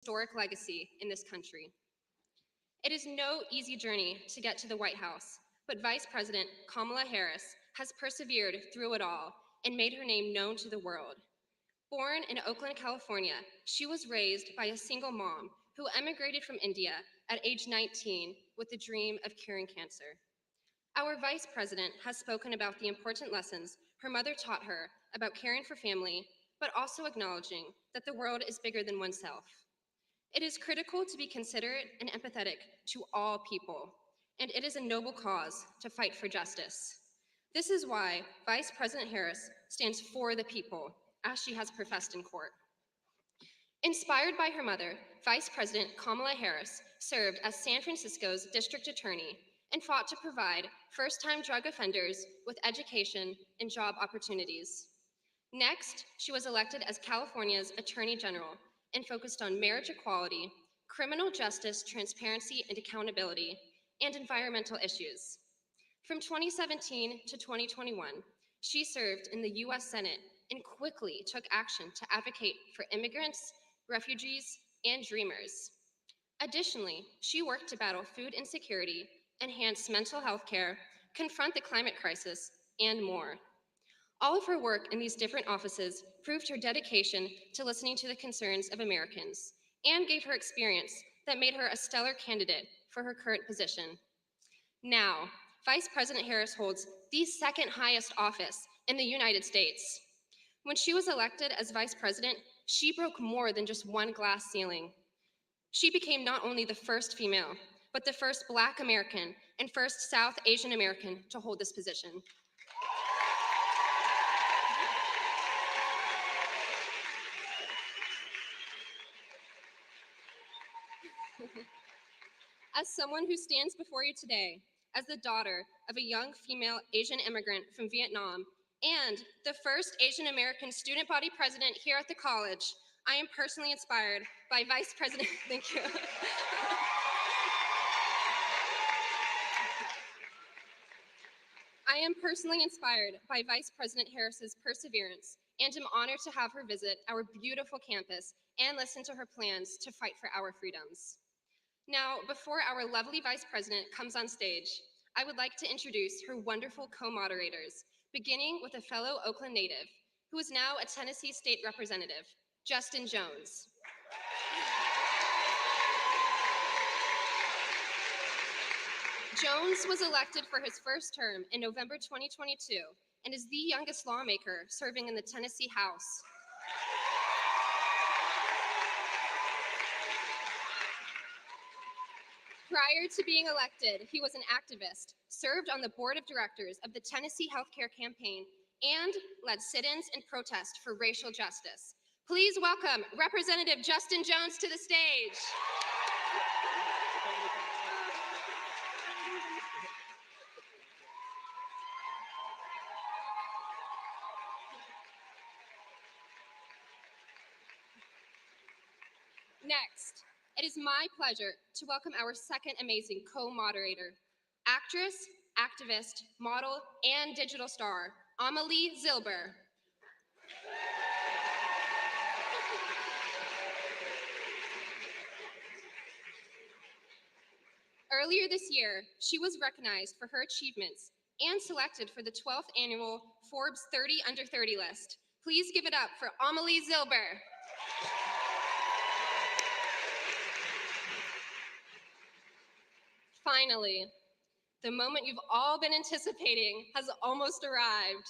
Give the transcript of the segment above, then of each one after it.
historic legacy in this country. It is no easy journey to get to the White House, but Vice President Kamala Harris has persevered through it all and made her name known to the world. Born in Oakland, California, she was raised by a single mom who emigrated from India at age 19 with the dream of curing cancer. Our vice president has spoken about the important lessons her mother taught her about caring for family, but also acknowledging that the world is bigger than oneself. It is critical to be considerate and empathetic to all people, and it is a noble cause to fight for justice. This is why Vice President Harris stands for the people, as she has professed in court. Inspired by her mother, Vice President Kamala Harris served as San Francisco's district attorney and fought to provide first time drug offenders with education and job opportunities. Next, she was elected as California's Attorney General and focused on marriage equality, criminal justice transparency and accountability, and environmental issues. From 2017 to 2021, she served in the US Senate and quickly took action to advocate for immigrants, refugees, and dreamers. Additionally, she worked to battle food insecurity, enhance mental health care, confront the climate crisis, and more. All of her work in these different offices proved her dedication to listening to the concerns of Americans and gave her experience that made her a stellar candidate for her current position. Now, Vice President Harris holds the second highest office in the United States. When she was elected as vice president, she broke more than just one glass ceiling. She became not only the first female, but the first Black American and first South Asian American to hold this position. As someone who stands before you today, as the daughter of a young female Asian immigrant from Vietnam and the first Asian American student body president here at the college, I am personally inspired by Vice President, thank you. I am personally inspired by Vice President Harris's perseverance and am honored to have her visit our beautiful campus and listen to her plans to fight for our freedoms. Now, before our lovely Vice President comes on stage, I would like to introduce her wonderful co-moderators, beginning with a fellow Oakland native, who is now a Tennessee State Representative, Justin Jones. Jones was elected for his first term in November 2022 and is the youngest lawmaker serving in the Tennessee House. Prior to being elected, he was an activist, served on the board of directors of the Tennessee Healthcare Campaign, and led sit-ins and protests for racial justice. Please welcome Representative Justin Jones to the stage. Next, it is my pleasure to welcome our second amazing co-moderator, actress, activist, model, and digital star, Amelie Zilber. Earlier this year, she was recognized for her achievements and selected for the 12th annual Forbes 30 Under 30 list. Please give it up for Amelie Zilber. Finally, the moment you've all been anticipating has almost arrived.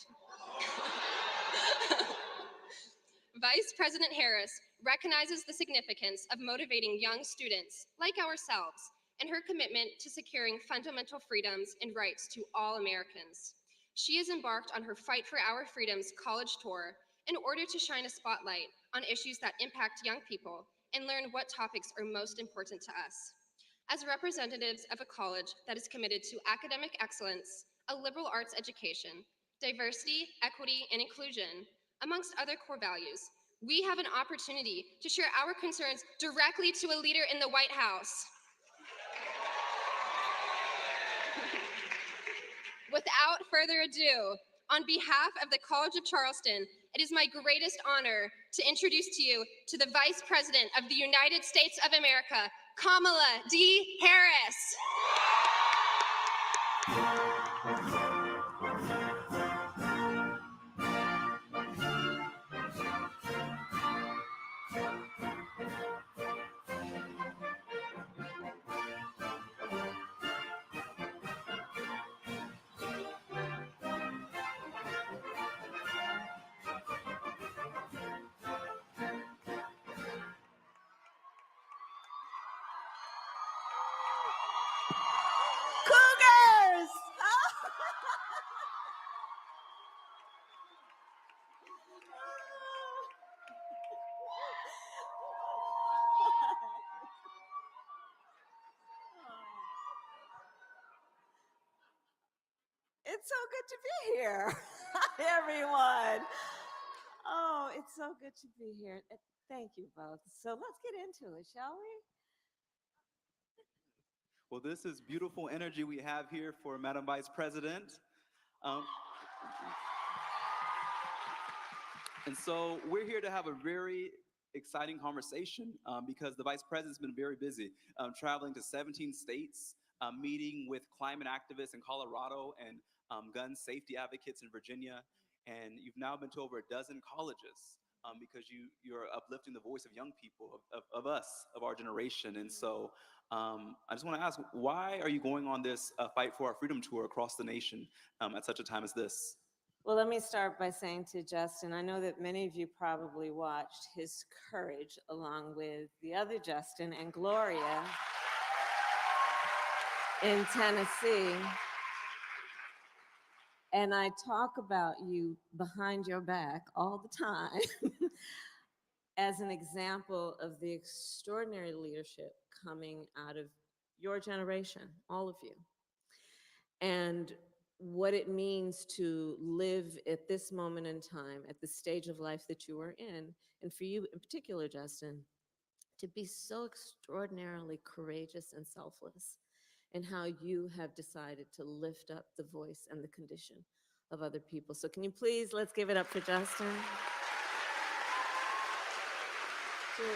Vice President Harris recognizes the significance of motivating young students like ourselves and her commitment to securing fundamental freedoms and rights to all Americans. She has embarked on her Fight for Our Freedoms college tour in order to shine a spotlight on issues that impact young people and learn what topics are most important to us. As representatives of a college that is committed to academic excellence, a liberal arts education, diversity, equity, and inclusion, amongst other core values, we have an opportunity to share our concerns directly to a leader in the White House. Without further ado, on behalf of the College of Charleston it is my greatest honor to introduce to you to the Vice President of the United States of America, Kamala D. Harris. Cougars! It's so good to be here. Hi, everyone. Oh, it's so good to be here. Thank you both. So let's get into it, shall we? Well, this is beautiful energy we have here for Madam Vice President. Um, and so we're here to have a very exciting conversation because the Vice President's been very busy, traveling to 17 states, meeting with climate activists in Colorado and gun safety advocates in Virginia. And you've now been to over a dozen colleges because you're uplifting the voice of young people, of us, of our generation. And so I just want to ask, why are you going on this Fight for Our Freedom tour across the nation at such a time as this? Well, let me start by saying to Justin, I know that many of you probably watched his courage along with the other Justin and Gloria in Tennessee. And I talk about you behind your back all the time as an example of the extraordinary leadership coming out of your generation, all of you. And what it means to live at this moment in time, at the stage of life that you are in, and for you in particular, Justin, to be so extraordinarily courageous and selfless in how you have decided to lift up the voice and the condition of other people. So can you please, let's give it up for Justin. Truly.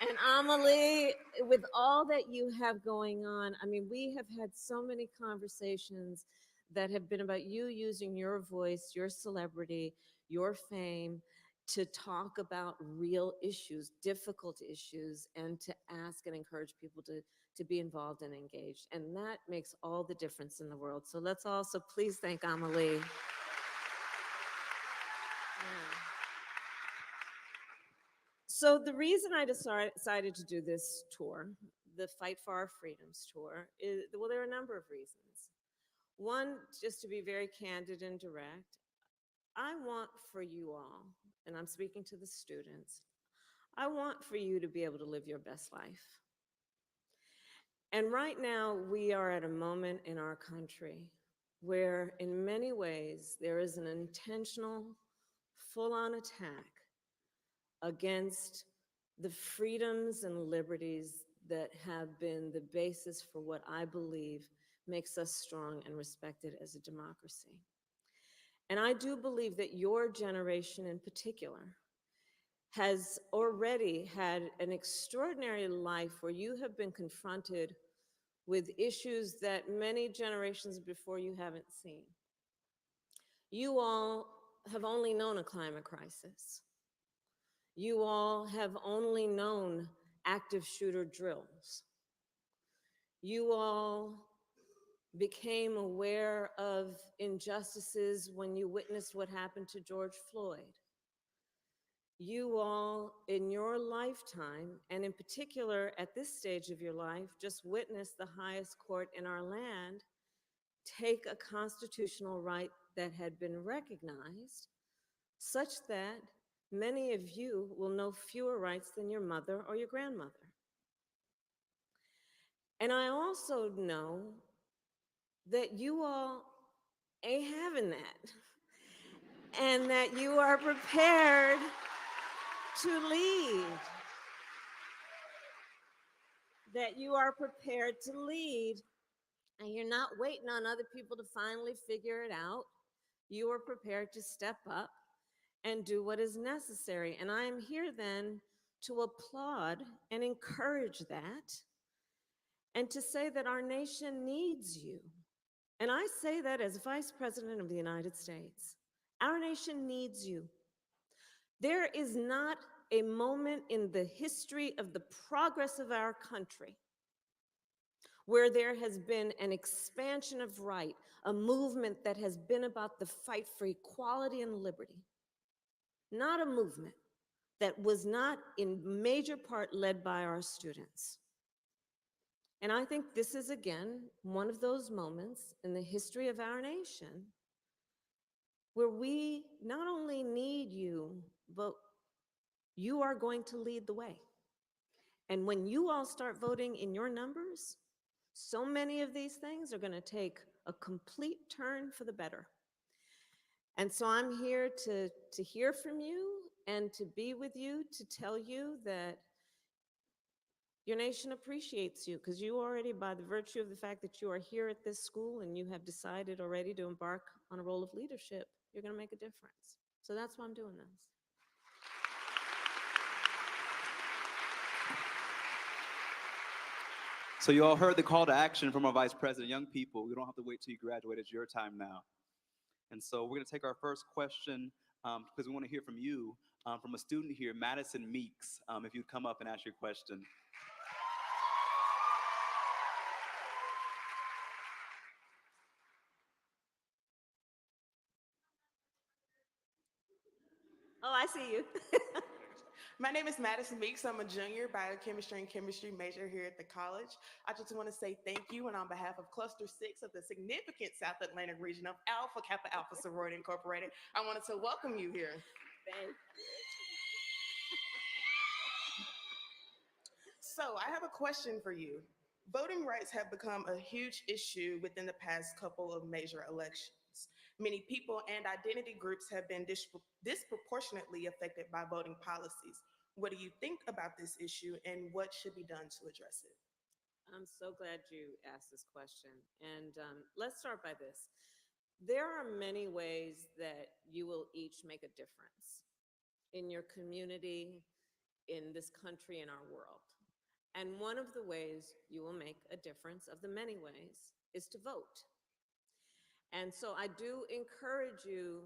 And Amelie, with all that you have going on, I mean, we have had so many conversations that have been about you using your voice, your celebrity, your fame to talk about real issues, difficult issues, and to ask and encourage people to be involved and engaged. And that makes all the difference in the world. So let's also please thank Amelie. Yeah. So the reason I decided to do this tour, the Fight for Our Freedoms tour, is, well, there are a number of reasons. One, just to be very candid and direct, I want for you all, and I'm speaking to the students, I want for you to be able to live your best life. And right now, we are at a moment in our country where, in many ways, there is an intentional, full-on attack against the freedoms and liberties that have been the basis for what I believe makes us strong and respected as a democracy. And I do believe that your generation in particular has already had an extraordinary life where you have been confronted with issues that many generations before you haven't seen. You all have only known a climate crisis. You all have only known active shooter drills. You all became aware of injustices when you witnessed what happened to George Floyd. You all, in your lifetime, and in particular at this stage of your life, just witnessed the highest court in our land take a constitutional right that had been recognized, such that many of you will know fewer rights than your mother or your grandmother. And I also know that you all ain't having that, and that you are prepared to lead. That you are prepared to lead, and you're not waiting on other people to finally figure it out. you are prepared to step up and do what is necessary. And I am here then to applaud and encourage that and to say that our nation needs you. And I say that as Vice President of the United States. Our nation needs you. There is not a moment in the history of the progress of our country where there has been an expansion of right, a movement that has been about the fight for equality and liberty. Not a movement that was not in major part led by our students. And I think this is, again, one of those moments in the history of our nation where we not only need you, but you are going to lead the way. And when you all start voting in your numbers, so many of these things are going to take a complete turn for the better. And so I'm here to hear from you and to be with you, to tell you that your nation appreciates you, because you already, by the virtue of the fact that you are here at this school and you have decided already to embark on a role of leadership, you're going to make a difference. So that's why I'm doing this. So you all heard the call to action from our Vice President. Young people, you don't have to wait till you graduate. It's your time now. And so we're going to take our first question because we want to hear from you, from a student here, Madison Meeks, if you'd come up and ask your question. Oh, I see you. My name is Madison Meeks. I'm a junior biochemistry and chemistry major here at the college. I just want to say thank you, and on behalf of Cluster 6 of the significant South Atlantic region of Alpha Kappa Alpha Sorority Incorporated, I wanted to welcome you here. Thank you. So I have a question for you. Voting rights have become a huge issue within the past couple of major elections. Many people and identity groups have been disproportionately affected by voting policies. What do you think about this issue, and what should be done to address it? I'm so glad you asked this question. And let's start by this. There are many ways that you will each make a difference in your community, in this country, in our world. And one of the ways you will make a difference, of the many ways, is to vote. And so I do encourage you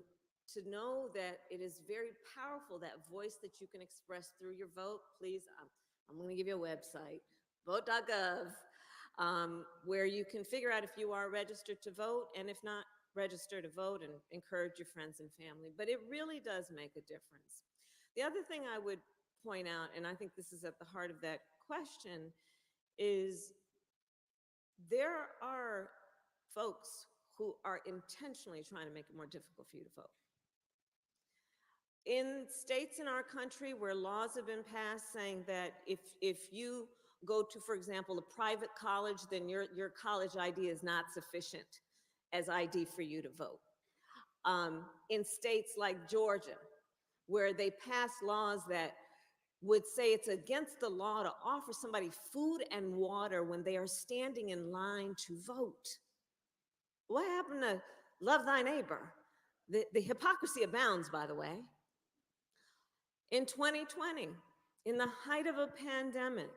to know that it is very powerful, that voice that you can express through your vote. Please, I'm going to give you a website, vote.gov, where you can figure out if you are registered to vote, and if not, register to vote and encourage your friends and family. But it really does make a difference. The other thing I would point out, and I think this is at the heart of that question, is there are folks who are intentionally trying to make it more difficult for you to vote. In states in our country where laws have been passed saying that if you go to, for example, a private college, then your college ID is not sufficient as ID for you to vote. In states like Georgia, where they pass laws that would say it's against the law to offer somebody food and water when they are standing in line to vote. What happened to love thy neighbor? The hypocrisy abounds, by the way. In 2020, in the height of a pandemic,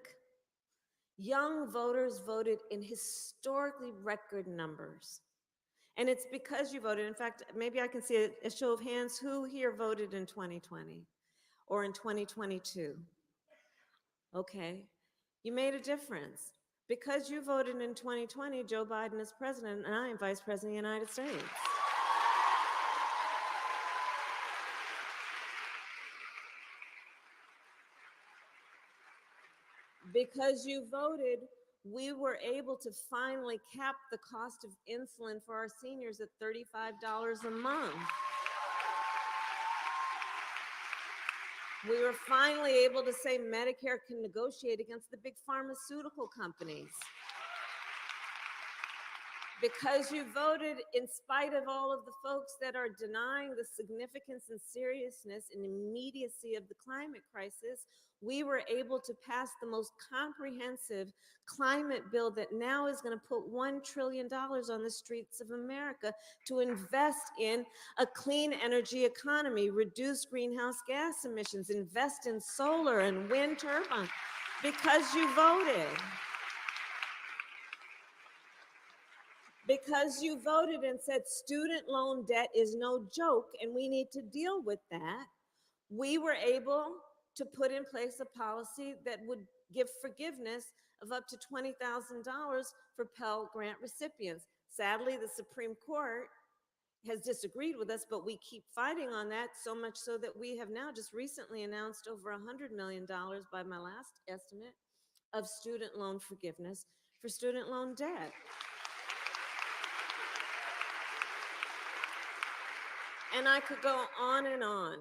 young voters voted in historically record numbers. And it's because you voted. In fact, maybe I can see a show of hands. Who here voted in 2020 or in 2022? Okay, you made a difference. Because you voted in 2020, Joe Biden is president, and I am vice president of the United States. Because you voted, we were able to finally cap the cost of insulin for our seniors at $35 a month. We were finally able to say Medicare can negotiate against the big pharmaceutical companies. Because you voted in spite of all of the folks that are denying the significance and seriousness and immediacy of the climate crisis, we were able to pass the most comprehensive climate bill that now is going to put $1 trillion on the streets of America to invest in a clean energy economy, reduce greenhouse gas emissions, invest in solar and wind turbines, because you voted. Because you voted and said student loan debt is no joke and we need to deal with that, we were able to put in place a policy that would give forgiveness of up to $20,000 for Pell Grant recipients. Sadly, the Supreme Court has disagreed with us, but we keep fighting on that, so much so that we have now just recently announced over $100 million, by my last estimate, of student loan forgiveness for student loan debt. And I could go on and on.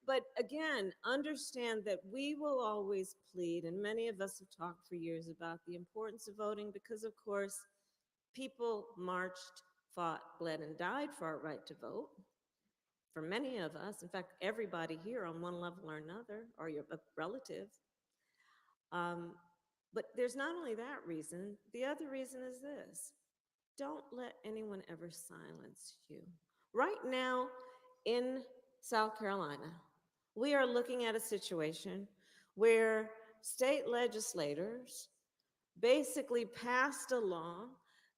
But again, understand that we will always plead, and many of us have talked for years about the importance of voting because, of course, people marched, fought, bled, and died for our right to vote. For many of us, in fact, everybody here on one level or another, or your relative. But there's not only that reason, the other reason is this: don't let anyone ever silence you. Right now in South Carolina, we are looking at a situation where state legislators basically passed a law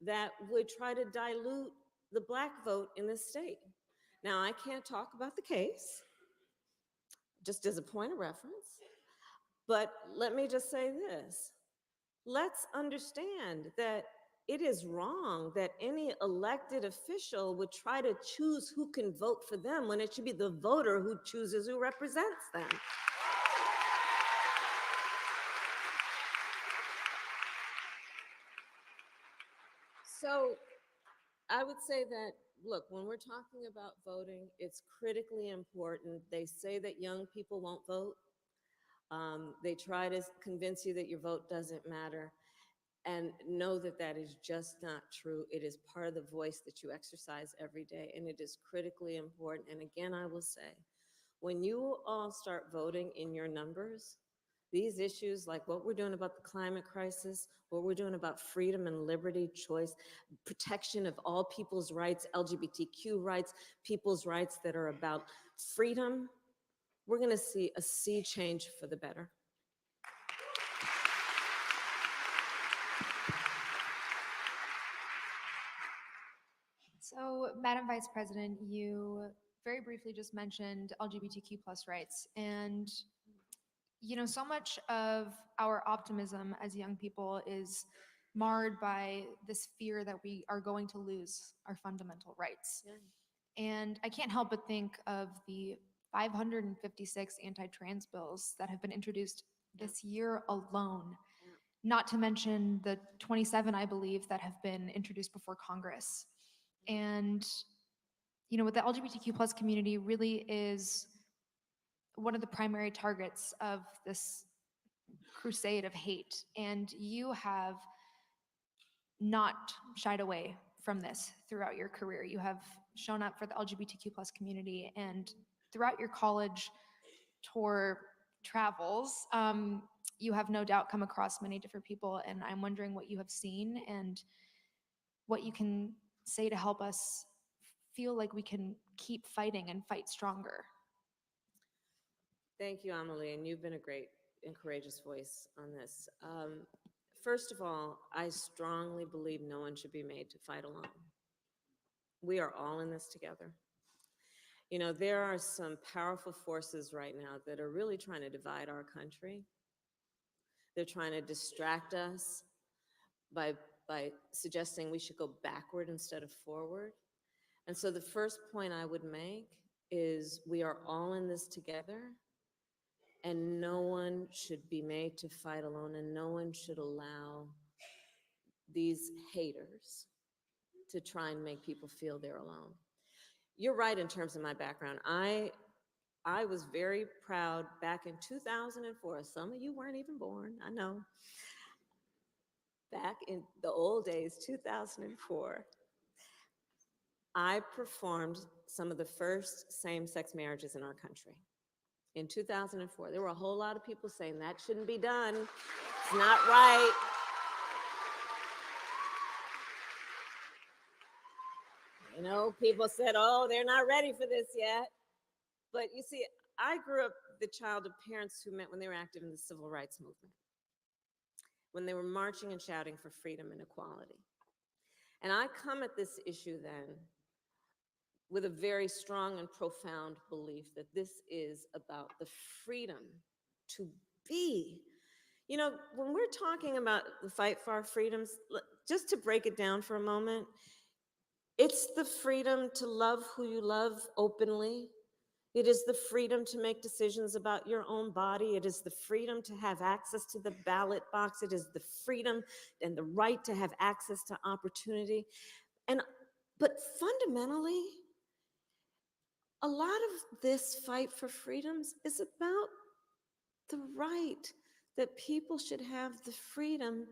that would try to dilute the Black vote in the state. Now, I can't talk about the case, just as a point of reference, but let me just say this. Let's understand that it is wrong that any elected official would try to choose who can vote for them when it should be the voter who chooses who represents them. So I would say that, look, when we're talking about voting, it's critically important. They say that young people won't vote. They try to convince you that your vote doesn't matter. And know that that is just not true. It is part of the voice that you exercise every day, and it is critically important. And again, I will say, when you all start voting in your numbers, these issues like what we're doing about the climate crisis, what we're doing about freedom and liberty, choice, protection of all people's rights, LGBTQ rights, people's rights that are about freedom, we're going to see a sea change for the better. So, Madam Vice President, you very briefly just mentioned LGBTQ plus rights. And, you know, so much of our optimism as young people is marred by this fear that we are going to lose our fundamental rights. Yeah. And I can't help but think of the 556 anti-trans bills that have been introduced this year alone, not to mention the 27, I believe, that have been introduced before Congress. And, you know, what the LGBTQ plus community really is one of the primary targets of this crusade of hate. And you have not shied away from this throughout your career. You have shown up for the LGBTQ plus community, and throughout your college tour travels, you have no doubt come across many different people, and I'm wondering what you have seen and what you can say to help us feel like we can keep fighting and fight stronger. Thank you, Amelie, and you've been a great and courageous voice on this. First of all, I strongly believe no one should be made to fight alone. We are all in this together. You know, there are some powerful forces right now that are really trying to divide our country. They're trying to distract us by suggesting we should go backward instead of forward. And so the first point I would make is we are all in this together, and no one should be made to fight alone, and no one should allow these haters to try and make people feel they're alone. You're right in terms of my background. I was very proud back in 2004. Some of you weren't even born, I know. back in the old days, 2004, I performed some of the first same-sex marriages in our country. In 2004, there were a whole lot of people saying that shouldn't be done. It's not right. You know, people said, oh, they're not ready for this yet. But you see, I grew up the child of parents who met when they were active in the civil rights movement, when they were marching and shouting for freedom and equality. And I come at this issue then with a very strong and profound belief that this is about the freedom to be. You know, when we're talking about the fight for our freedoms, just to break it down for a moment, it's the freedom to love who you love openly. It is the freedom to make decisions about your own body. It is the freedom to have access to the ballot box. It is the freedom and the right to have access to opportunity. But fundamentally, a lot of this fight for freedoms is about the right that people should have the freedom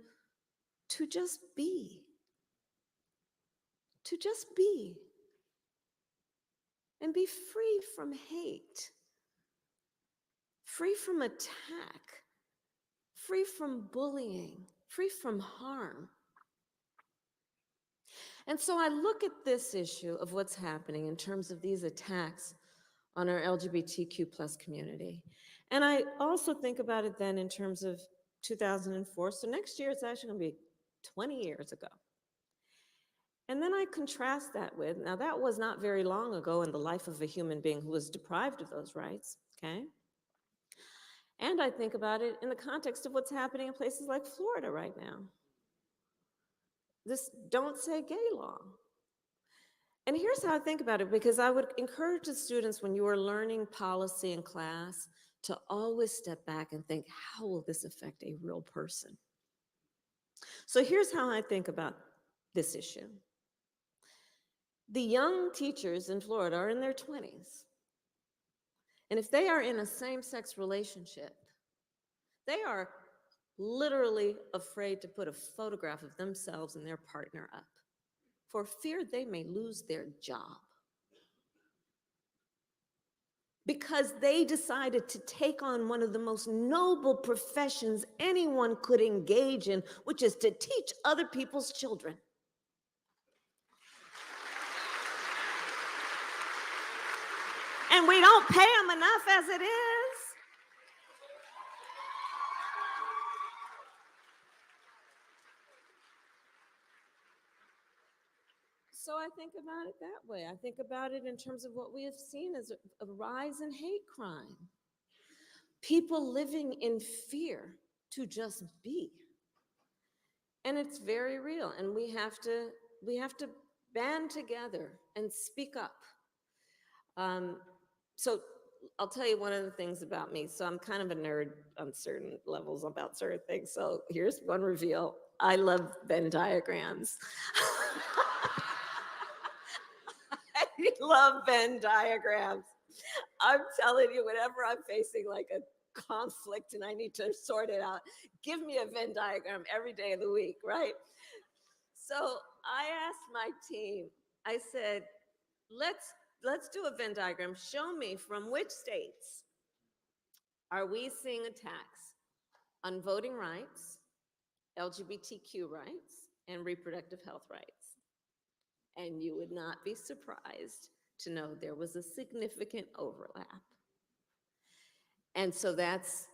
to just be. To just be. And be free from hate, free from attack, free from bullying, free from harm. And so I look at this issue of what's happening in terms of these attacks on our LGBTQ plus community. And I also think about it then in terms of 2004. So next year, it's actually going to be 20 years ago. And then I contrast that with, now that was not very long ago in the life of a human being who was deprived of those rights, okay? And I think about it in the context of what's happening in places like Florida right now. This don't say gay law. And here's how I think about it, because I would encourage the students when you are learning policy in class to always step back and think, how will this affect a real person? So here's how I think about this issue. The young teachers in Florida are in their 20s. And if they are in a same-sex relationship, they are literally afraid to put a photograph of themselves and their partner up for fear they may lose their job. Because they decided to take on one of the most noble professions anyone could engage in, which is to teach other people's children. And we don't pay them enough as it is. So I think about it that way. I think about it in terms of what we have seen as a rise in hate crime. People living in fear to just be. And it's very real. And we have to band together and speak up. So I'll tell you one of the things about me. So I'm kind of a nerd on certain levels about certain things. So here's one reveal. I love Venn diagrams. I love Venn diagrams. I'm telling you, whenever I'm facing like a conflict and I need to sort it out, give me a Venn diagram every day of the week, right? So I asked my team, I said, let's do a Venn diagram. Show me from which states are we seeing attacks on voting rights, LGBTQ rights, and reproductive health rights. And you would not be surprised to know there was a significant overlap. And so that's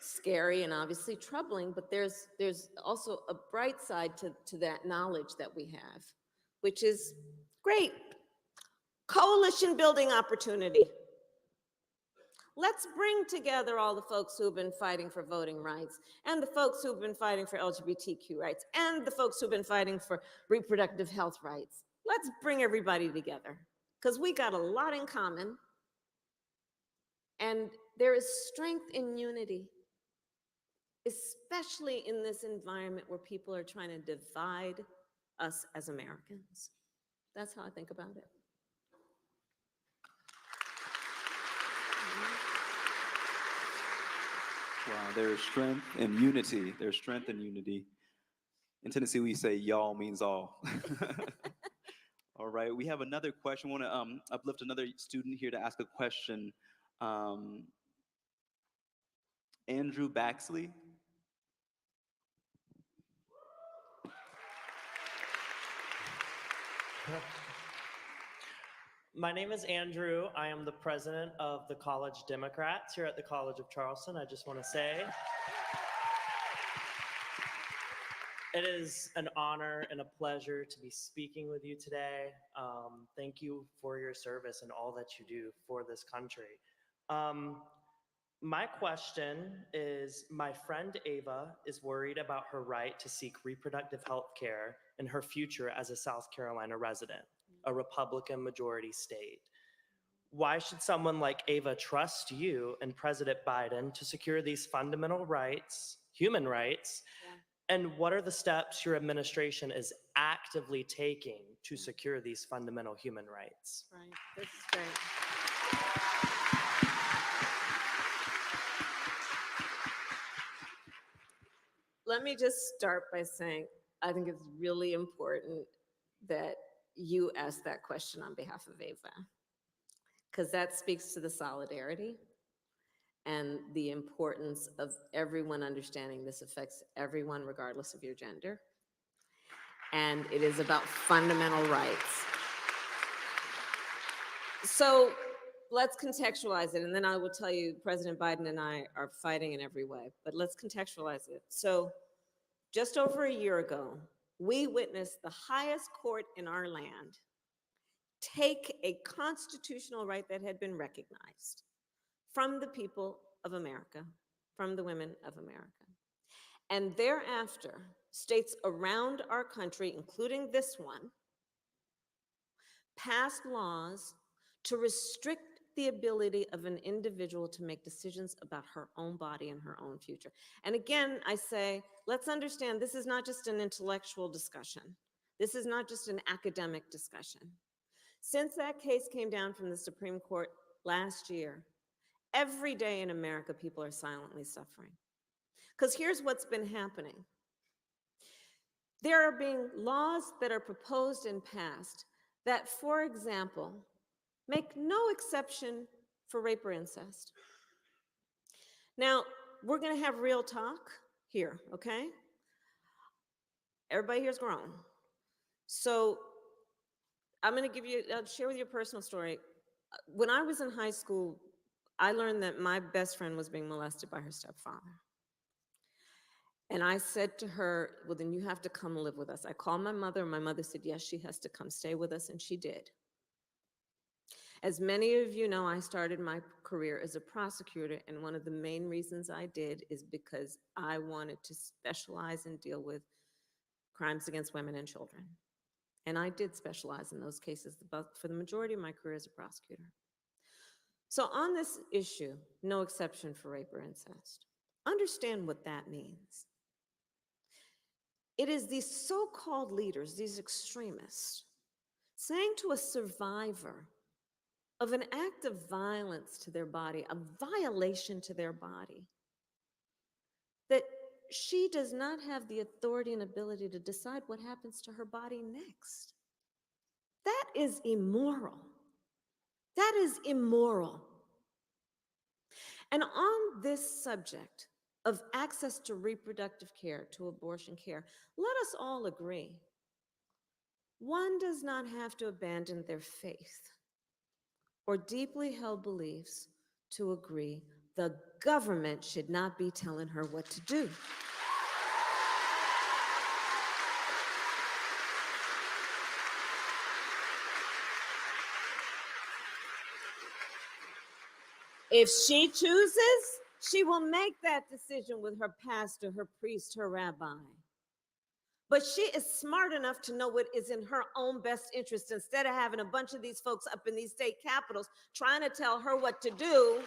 scary and obviously troubling, but there's also a bright side to that knowledge that we have, which is great. Coalition building opportunity. Let's bring together all the folks who've been fighting for voting rights, and the folks who've been fighting for LGBTQ rights, and the folks who've been fighting for reproductive health rights. Let's bring everybody together, because we got a lot in common, and there is strength in unity, especially in this environment where people are trying to divide us as Americans. That's how I think about it. Wow, there is strength in unity. There's strength in unity. In Tennessee, we say y'all means all. All right, we have another question. We want to uplift another student here to ask a question. Um, Andrew Baxley. My name is Andrew. I am the president of the College Democrats here at the College of Charleston. I just want to say it is an honor and a pleasure to be speaking with you today. Thank you for your service and all that you do for this country. My question is, my friend Ava is worried about her right to seek reproductive health care in her future as a South Carolina resident, a Republican majority state. Why should someone like Ava trust you and President Biden to secure these fundamental rights, human rights? And what are the steps your administration is actively taking to secure these fundamental human rights? Right, this is great. Let me just start by saying, I think it's really important that you ask that question on behalf of Ava, because that speaks to the solidarity and the importance of everyone understanding this affects everyone regardless of your gender. And it is about fundamental rights. So let's contextualize it, and then I will tell you President Biden and I are fighting in every way, but let's contextualize it. So just over a year ago, we witnessed the highest court in our land take a constitutional right that had been recognized from the people of America, from the women of America. And thereafter, states around our country, including this one, passed laws to restrict the ability of an individual to make decisions about her own body and her own future. And again, I say, let's understand this is not just an intellectual discussion. This is not just an academic discussion. Since that case came down from the Supreme Court last year, every day in America, people are silently suffering. Because here's what's been happening. There are being laws that are proposed and passed that, for example, make no exception for rape or incest. Now, we're going to have real talk here, okay? Everybody here's grown. So I'm going to I'll share with you a personal story. When I was in high school, I learned that my best friend was being molested by her stepfather. And I said to her, well, then you have to come live with us. I called my mother, and my mother said, yes, she has to come stay with us, and she did. As many of you know, I started my career as a prosecutor, and one of the main reasons I did is because I wanted to specialize and deal with crimes against women and children. And I did specialize in those cases for the majority of my career as a prosecutor. So on this issue, no exception for rape or incest, understand what that means. It is these so-called leaders, these extremists, saying to a survivor of an act of violence to their body, a violation to their body, that she does not have the authority and ability to decide what happens to her body next. That is immoral. That is immoral. And on this subject of access to reproductive care, to abortion care, let us all agree, one does not have to abandon their faith or deeply held beliefs to agree the government should not be telling her what to do. If she chooses, she will make that decision with her pastor, her priest, her rabbi. But she is smart enough to know what is in her own best interest instead of having a bunch of these folks up in these state capitals trying to tell her what to do.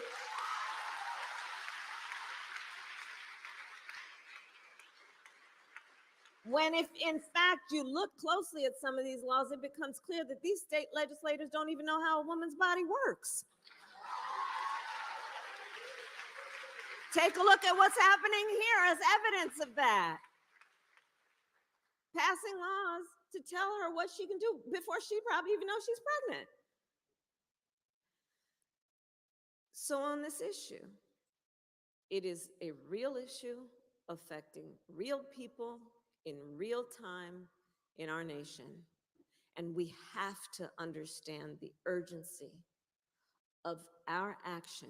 When if in fact you look closely at some of these laws, it becomes clear that these state legislators don't even know how a woman's body works. Take a look at what's happening here as evidence of that. passing laws to tell her what she can do before she probably even knows she's pregnant. So on this issue, it is a real issue affecting real people in real time in our nation. And we have to understand the urgency of our action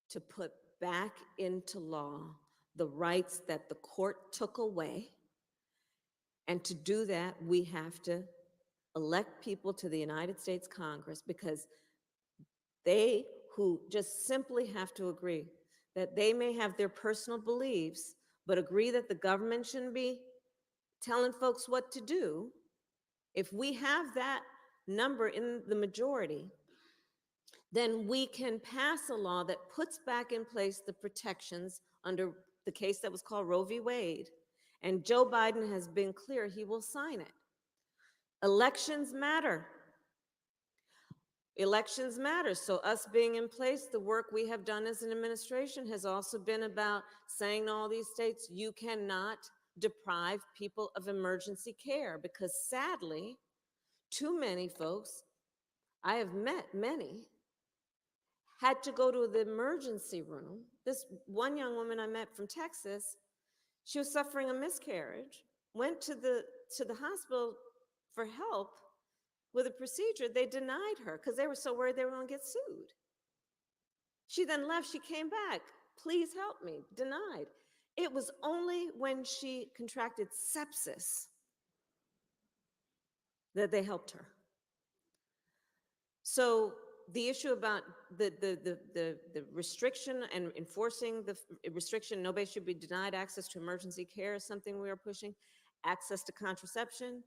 to put back into law the rights that the court took away. And to do that, we have to elect people to the United States Congress, because they who just simply have to agree that they may have their personal beliefs, but agree that the government shouldn't be telling folks what to do. If we have that number in the majority, then we can pass a law that puts back in place the protections under the case that was called Roe v. Wade. And Joe Biden has been clear he will sign it. Elections matter. Elections matter. So us being in place, the work we have done as an administration has also been about saying to all these states, you cannot deprive people of emergency care, because sadly, too many folks, I have met many, had to go to the emergency room. This one young woman I met from Texas, she was suffering a miscarriage, went to the hospital for help with a procedure. They denied her because they were so worried they were going to get sued. She then left, she came back, please help me, denied. It was only when she contracted sepsis that they helped her. So the issue about the restriction and enforcing the restriction, nobody should be denied access to emergency care, is something we are pushing. Access to contraception,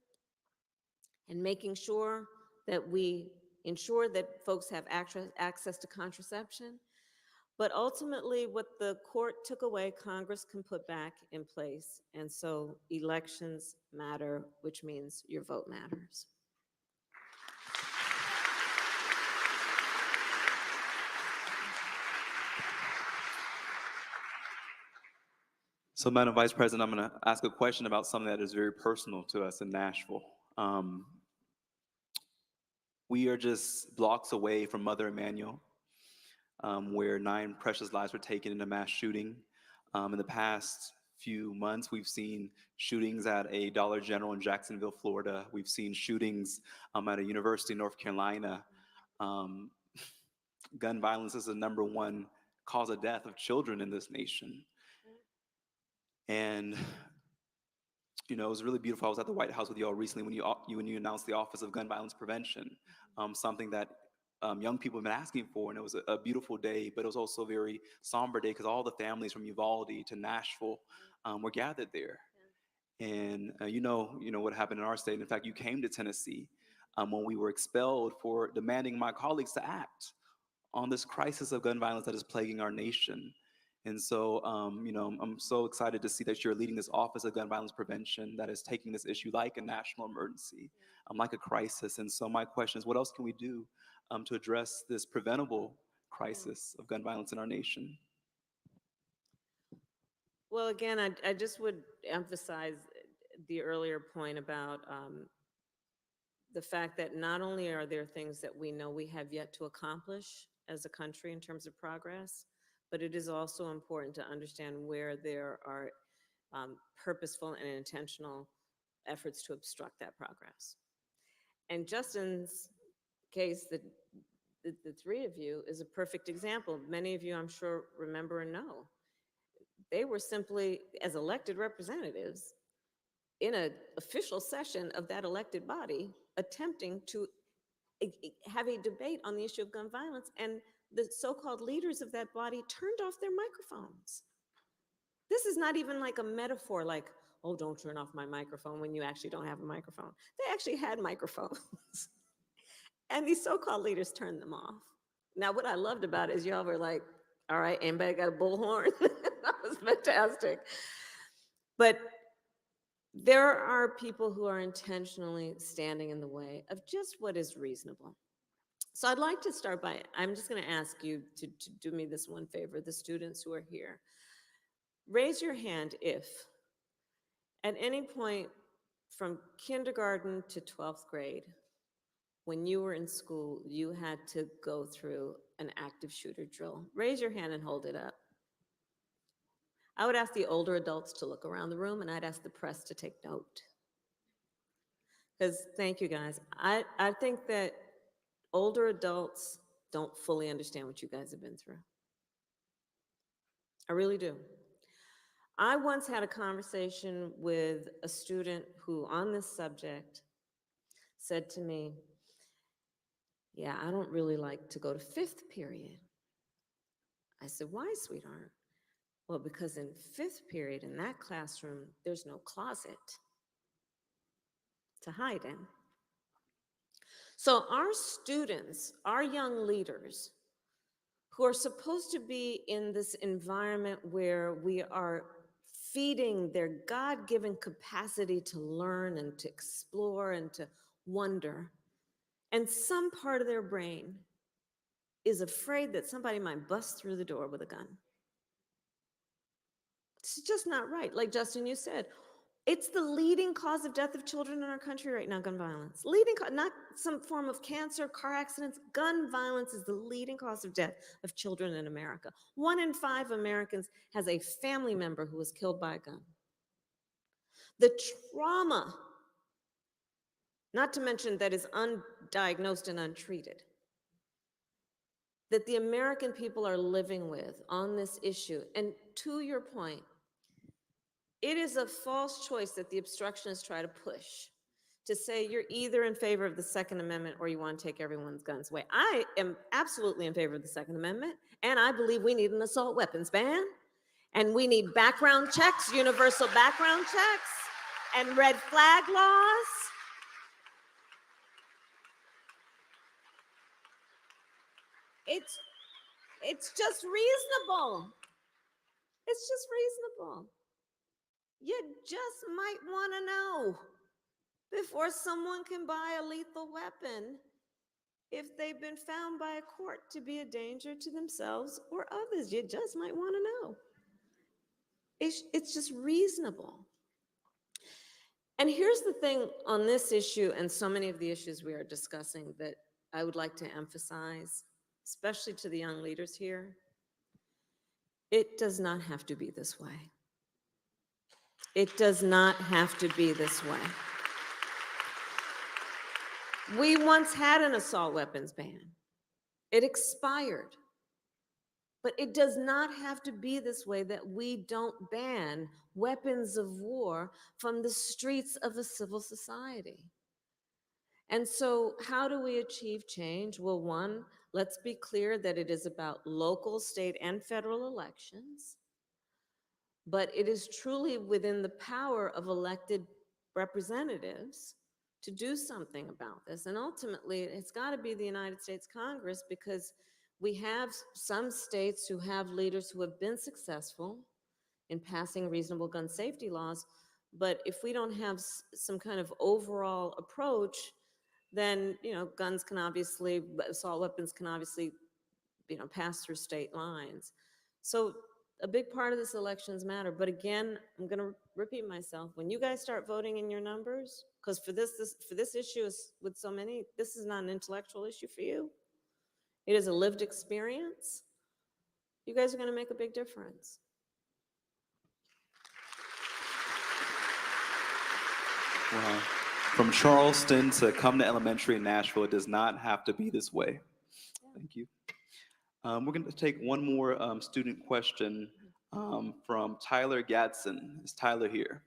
and making sure that we ensure that folks have access to contraception. But ultimately, what the court took away, Congress can put back in place. And so elections matter, which means your vote matters. So, Madam Vice President, I'm going to ask a question about something that is very personal to us in Nashville. We are just blocks away from Mother Emanuel, where 9 precious lives were taken in a mass shooting. In the past few months, we've seen shootings at a Dollar General in Jacksonville, Florida. We've seen shootings at a university in North Carolina. Gun violence is the #1 cause of death of children in this nation. And it was really beautiful. I was at the White House with you all recently when you announced the Office of Gun Violence Prevention, something that young people have been asking for, and it was a beautiful day, but it was also a very somber day because all the families from Uvalde to Nashville were gathered there. And you know what happened in our state. In fact, you came to Tennessee when we were expelled for demanding my colleagues to act on this crisis of gun violence that is plaguing our nation. And so, I'm so excited to see that you're leading this Office of Gun Violence Prevention that is taking this issue like a national emergency, like a crisis. And so my question is, what else can we do to address this preventable crisis of gun violence in our nation? Well, again, I just would emphasize the earlier point about the fact that not only are there things that we know we have yet to accomplish as a country in terms of progress, but it is also important to understand where there are purposeful and intentional efforts to obstruct that progress. And Justin's case, the 3 of you, is a perfect example. Many of you, I'm sure, remember and know. They were simply, as elected representatives, in an official session of that elected body, attempting to have a debate on the issue of gun violence, and the so-called leaders of that body turned off their microphones. This is not even like a metaphor, like, oh, don't turn off my microphone when you actually don't have a microphone. They actually had microphones. And these so-called leaders turned them off. Now, what I loved about it is y'all were like, all right, anybody got a bullhorn? That was fantastic. But there are people who are intentionally standing in the way of just what is reasonable. So I'd like to start by, I'm just going to ask you to do me this one favor, the students who are here. Raise your hand if, at any point from kindergarten to 12th grade, when you were in school, you had to go through an active shooter drill? Raise your hand and hold it up. I would ask the older adults to look around the room, and I'd ask the press to take note. Because, thank you guys, I think that older adults don't fully understand what you guys have been through. I really do. I once had a conversation with a student who, on this subject, said to me, yeah, I don't really like to go to fifth period. I said, why, sweetheart? Well, because in fifth period, in that classroom, there's no closet to hide in. So our students, our young leaders, who are supposed to be in this environment where we are feeding their God-given capacity to learn and to explore and to wonder, and some part of their brain is afraid that somebody might bust through the door with a gun. It's just not right. Like Justin, you said, it's the leading cause of death of children in our country right now, gun violence. Not some form of cancer, car accidents. Gun violence is the leading cause of death of children in America. 1 in 5 Americans has a family member who was killed by a gun. The trauma, not to mention that is undiagnosed and untreated, that the American people are living with on this issue. And to your point, it is a false choice that the obstructionists try to push, to say you're either in favor of the Second Amendment or you want to take everyone's guns away. I am absolutely in favor of the Second Amendment, and I believe we need an assault weapons ban, and we need background checks, universal background checks, and red flag laws. It's just reasonable. It's just reasonable. You just might want to know before someone can buy a lethal weapon if they've been found by a court to be a danger to themselves or others. You just might want to know. It's just reasonable. And here's the thing on this issue and so many of the issues we are discussing that I would like to emphasize, especially to the young leaders here. It does not have to be this way. It does not have to be this way. We once had an assault weapons ban. It expired. But it does not have to be this way, that we don't ban weapons of war from the streets of a civil society. And so how do we achieve change? Well, one, let's be clear that it is about local, state, and federal elections. But it is truly within the power of elected representatives to do something about this. And ultimately, it's got to be the United States Congress, because we have some states who have leaders who have been successful in passing reasonable gun safety laws. But if we don't have some kind of overall approach, then, guns can obviously, assault weapons can obviously, pass through state lines. So a big part of this elections matter. But again, I'm going to repeat myself. When you guys start voting in your numbers, because for this issue is with so many, this is not an intellectual issue for you. It is a lived experience. You guys are going to make a big difference. Wow. From Charleston to come to elementary in Nashville, it does not have to be this way. Thank you. We're going to take one more student question from Tyler Gadsden. Is Tyler here?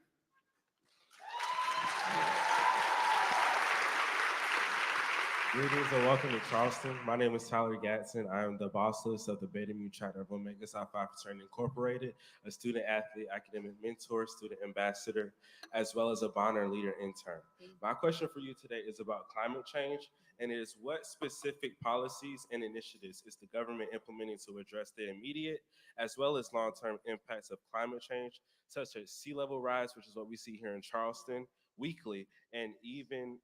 Greetings and welcome to Charleston. My name is Tyler Gadsden. I am the boss list of the Beta Mu chapter of Omega Psi Phi Fraternity Incorporated, a student athlete, academic mentor, student ambassador, as well as a Bonner leader intern. My question for you today is about climate change, and it is: what specific policies and initiatives is the government implementing to address the immediate as well as long-term impacts of climate change, such as sea level rise, which is what we see here in Charleston weekly, and even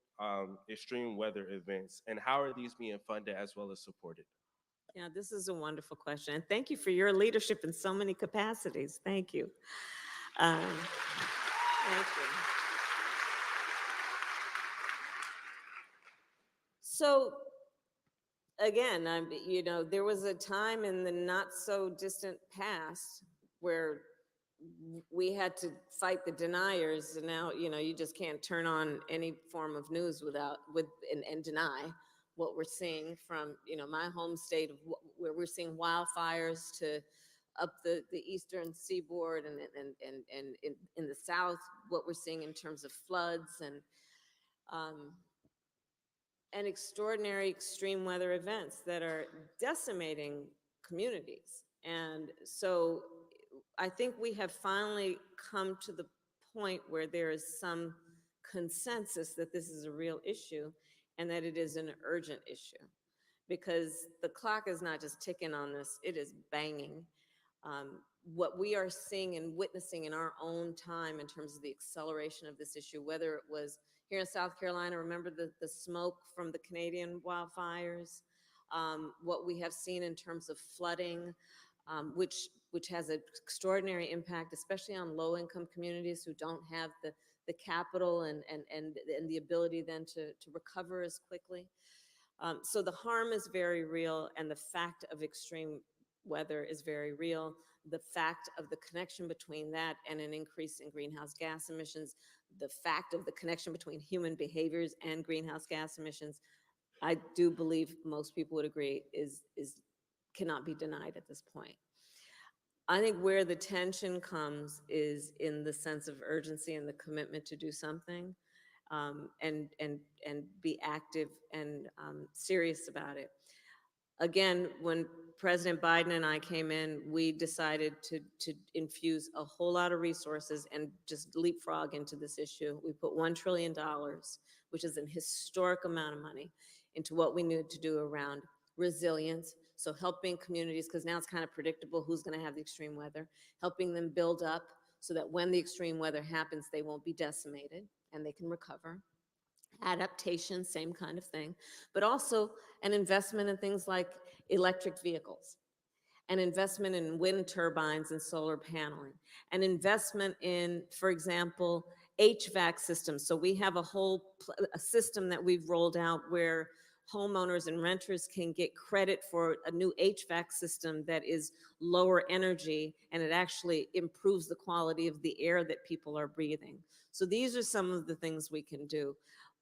extreme weather events, and how are these being funded as well as supported? Yeah, this is a wonderful question. And thank you for your leadership in so many capacities. Thank you. Thank you. So again, there was a time in the not so distant past where we had to fight the deniers, and now, you just can't turn on any form of news and deny what we're seeing from, my home state, where we're seeing wildfires to up the eastern seaboard, and in the south, what we're seeing in terms of floods um, and extraordinary extreme weather events that are decimating communities. And so I think we have finally come to the point where there is some consensus that this is a real issue and that it is an urgent issue, because the clock is not just ticking on this, it is banging. What we are seeing and witnessing in our own time in terms of the acceleration of this issue, whether it was here in South Carolina, remember the smoke from the Canadian wildfires, what we have seen in terms of flooding, which has an extraordinary impact, especially on low-income communities who don't have the capital and the ability then to recover as quickly. So the harm is very real, and the fact of extreme weather is very real. The fact of the connection between that and an increase in greenhouse gas emissions, the fact of the connection between human behaviors and greenhouse gas emissions, I do believe most people would agree is cannot be denied at this point. I think where the tension comes is in the sense of urgency and the commitment to do something, and be active and serious about it. Again, when President Biden and I came in, we decided to infuse a whole lot of resources and just leapfrog into this issue. We put $1 trillion, which is an historic amount of money, into what we need to do around resilience. So helping communities, because now it's kind of predictable who's going to have the extreme weather, helping them build up so that when the extreme weather happens, they won't be decimated and they can recover. Adaptation, same kind of thing, but also an investment in things like electric vehicles, an investment in wind turbines and solar paneling, an investment in, for example, HVAC systems. So we have a system that we've rolled out where homeowners and renters can get credit for a new HVAC system that is lower energy, and it actually improves the quality of the air that people are breathing. So these are some of the things we can do,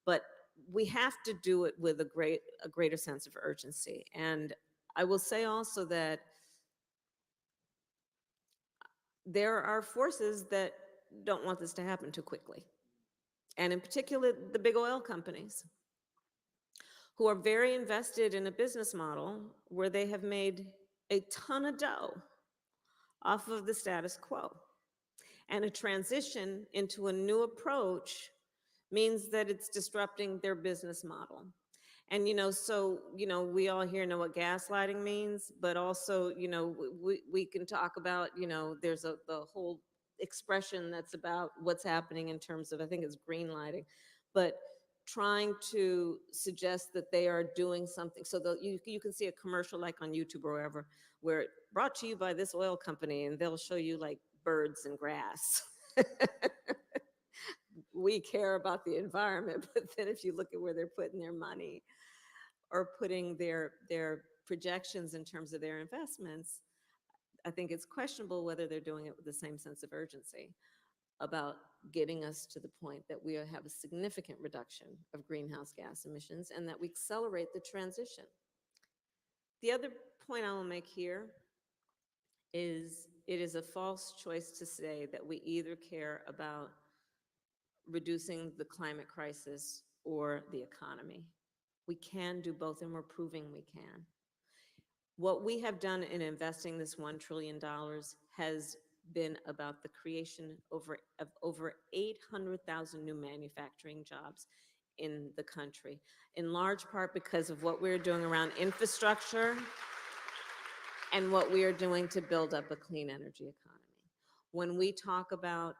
but we have to do it with a greater sense of urgency. And I will say also that there are forces that don't want this to happen too quickly. And in particular, the big oil companies, who are very invested in a business model where they have made a ton of dough off of the status quo. And a transition into a new approach means that it's disrupting their business model. And, we all here know what gaslighting means, but also, we can talk about, there's the whole expression that's about what's happening in terms of, I think it's green lighting, but trying to suggest that they are doing something. So you can see a commercial like on YouTube or wherever, where brought to you by this oil company, and they'll show you like birds and grass. We care about the environment, but then if you look at where they're putting their money or putting their projections in terms of their investments, I think it's questionable whether they're doing it with the same sense of urgency about getting us to the point that we have a significant reduction of greenhouse gas emissions and that we accelerate the transition. The other point I will make here is it is a false choice to say that we either care about reducing the climate crisis or the economy. We can do both, and we're proving we can. What we have done in investing this $1 trillion has been about the creation of over 800,000 new manufacturing jobs in the country, in large part because of what we're doing around infrastructure and what we are doing to build up a clean energy economy. When we talk about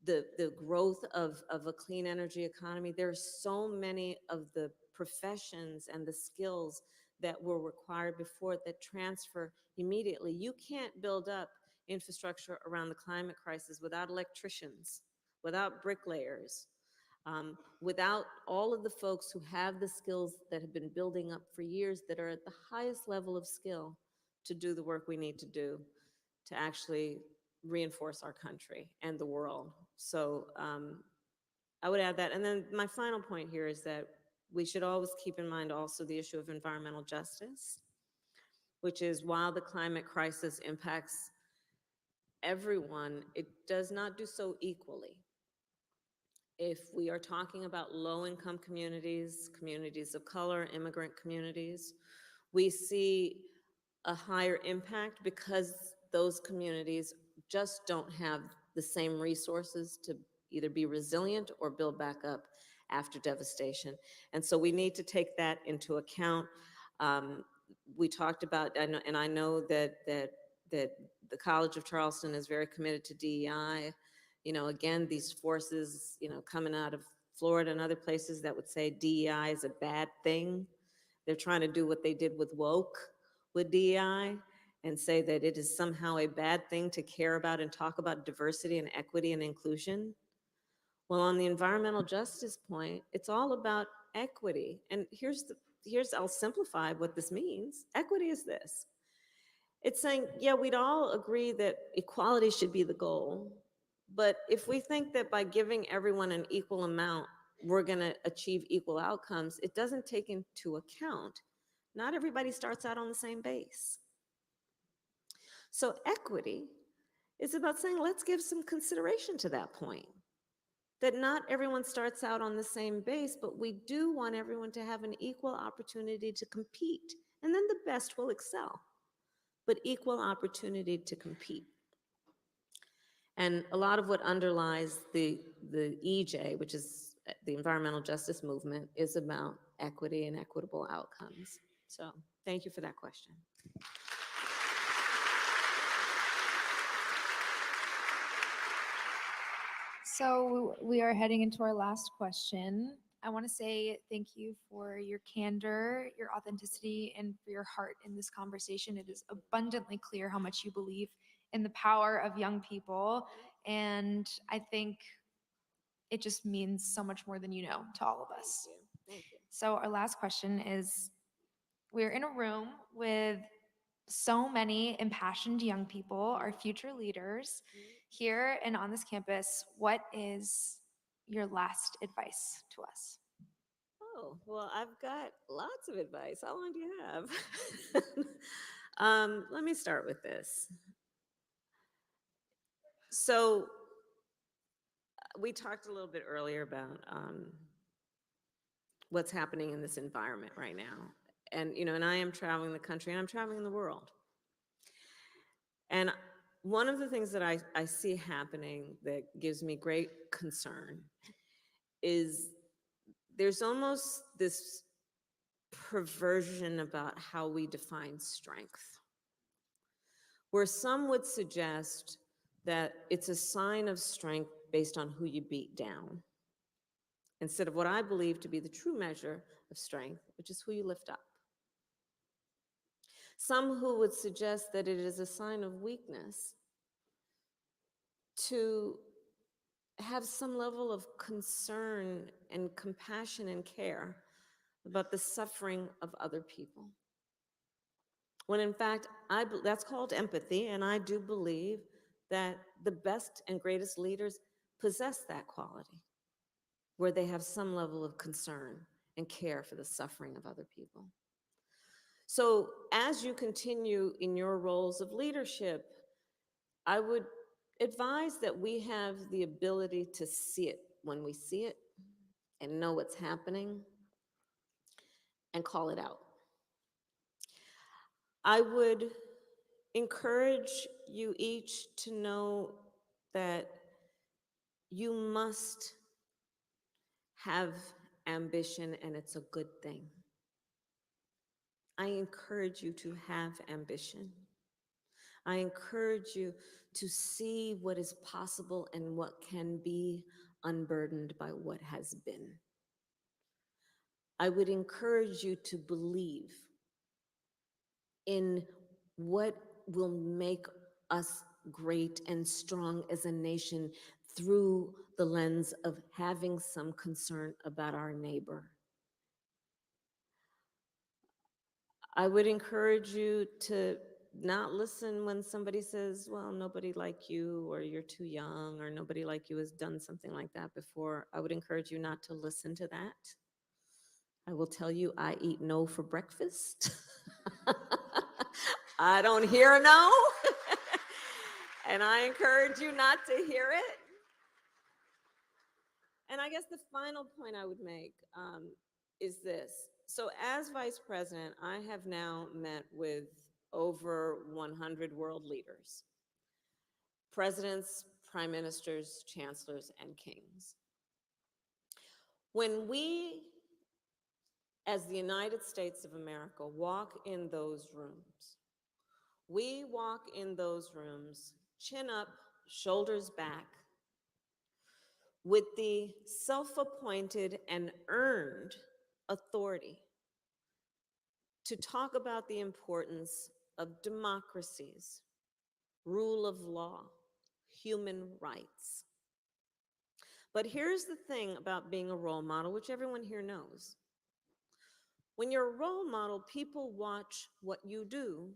the growth of a clean energy economy, there are so many of the professions and the skills that were required before that transfer immediately. You can't build up infrastructure around the climate crisis without electricians, without bricklayers, Without all of the folks who have the skills that have been building up for years, that are at the highest level of skill to do the work we need to do to actually reinforce our country and the world. So I would add that. And then my final point here is that we should always keep in mind also the issue of environmental justice, which is while the climate crisis impacts everyone, it does not do so equally. If we are talking about low-income communities, communities of color, immigrant communities, we see a higher impact because those communities just don't have the same resources to either be resilient or build back up after devastation. And so we need to take that into account. We talked about, and I know that the College of Charleston is very committed to DEI. You know, again, these forces, you know, coming out of Florida and other places that would say DEI is a bad thing. They're trying to do what they did with woke, with DEI, and say that it is somehow a bad thing to care about and talk about diversity and equity and inclusion. Well, on the environmental justice point, it's all about equity. And I'll simplify what this means. Equity is this. It's saying, yeah, we'd all agree that equality should be the goal. But if we think that by giving everyone an equal amount, we're going to achieve equal outcomes, it doesn't take into account not everybody starts out on the same base. So equity is about saying, let's give some consideration to that point. That not everyone starts out on the same base, but we do want everyone to have an equal opportunity to compete. And then the best will excel, but equal opportunity to compete. And a lot of what underlies the EJ, which is the environmental justice movement, is about equity and equitable outcomes. So thank you for that question. So we are heading into our last question. I want to say thank you for your candor, your authenticity, and for your heart in this conversation. It is abundantly clear how much you believe in the power of young people. And I think it just means so much more than you know to all of us. Thank you. So our last question is, we're in a room with so many impassioned young people, our future leaders here and on this campus. What is your last advice to us? Oh, well, I've got lots of advice. How long do you have? Let me start with this. So we talked a little bit earlier about what's happening in this environment right now. And, you know, and I am traveling the country and I'm traveling the world. And one of the things that I see happening that gives me great concern is there's almost this perversion about how we define strength, where some would suggest that it's a sign of strength based on who you beat down, instead of what I believe to be the true measure of strength, which is who you lift up. Some who would suggest that it is a sign of weakness to have some level of concern and compassion and care about the suffering of other people. When in fact, that's called empathy, and I do believe that the best and greatest leaders possess that quality, where they have some level of concern and care for the suffering of other people. So as you continue in your roles of leadership, I would advise that we have the ability to see it when we see it and know what's happening and call it out. I would encourage you each to know that you must have ambition, and it's a good thing. I encourage you to have ambition. I encourage you to see what is possible and what can be unburdened by what has been. I would encourage you to believe in what will make us great and strong as a nation through the lens of having some concern about our neighbor. I would encourage you to not listen when somebody says, well, nobody like you, or you're too young, or nobody like you has done something like that before. I would encourage you not to listen to that. I will tell you, I eat no for breakfast. I don't hear no. And I encourage you not to hear it. And I guess the final point I would make is this. So as vice president, I have now met with over 100 world leaders, presidents, prime ministers, chancellors, and kings. When we, as the United States of America, walk in those rooms, we walk in those rooms, chin up, shoulders back, with the self-appointed and earned authority to talk about the importance of democracies, rule of law, human rights. But here's the thing about being a role model, which everyone here knows. When you're a role model, people watch what you do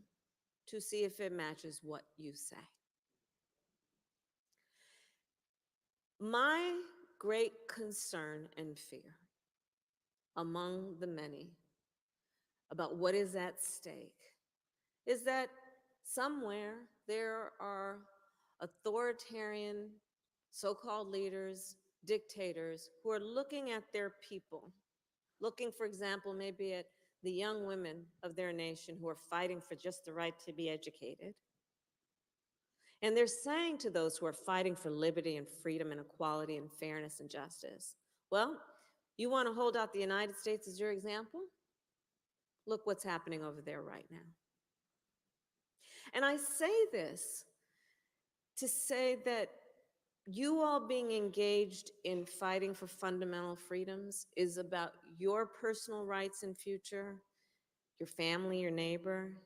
to see if it matches what you say. My great concern and fear among the many about what is at stake is that somewhere there are authoritarian so-called leaders, dictators, who are looking at their people, looking, for example, maybe at the young women of their nation who are fighting for just the right to be educated. And they're saying to those who are fighting for liberty and freedom and equality and fairness and justice, well, you want to hold out the United States as your example? Look what's happening over there right now. And I say this to say that you all being engaged in fighting for fundamental freedoms is about your personal rights and future, your family, your neighbor,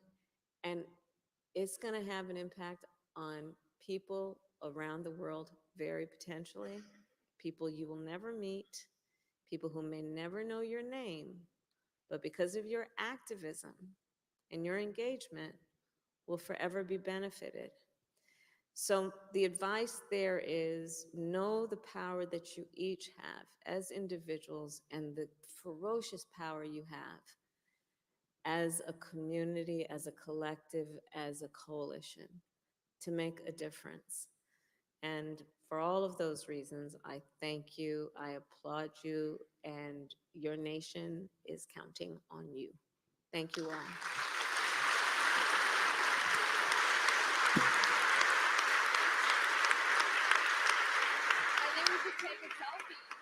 and it's going to have an impact on people around the world, very potentially, people you will never meet, people who may never know your name, but because of your activism and your engagement, will forever be benefited. So the advice there is know the power that you each have as individuals and the ferocious power you have as a community, as a collective, as a coalition to make a difference. And for all of those reasons, I thank you, I applaud you, and your nation is counting on you. Thank you all. I think we should take a selfie.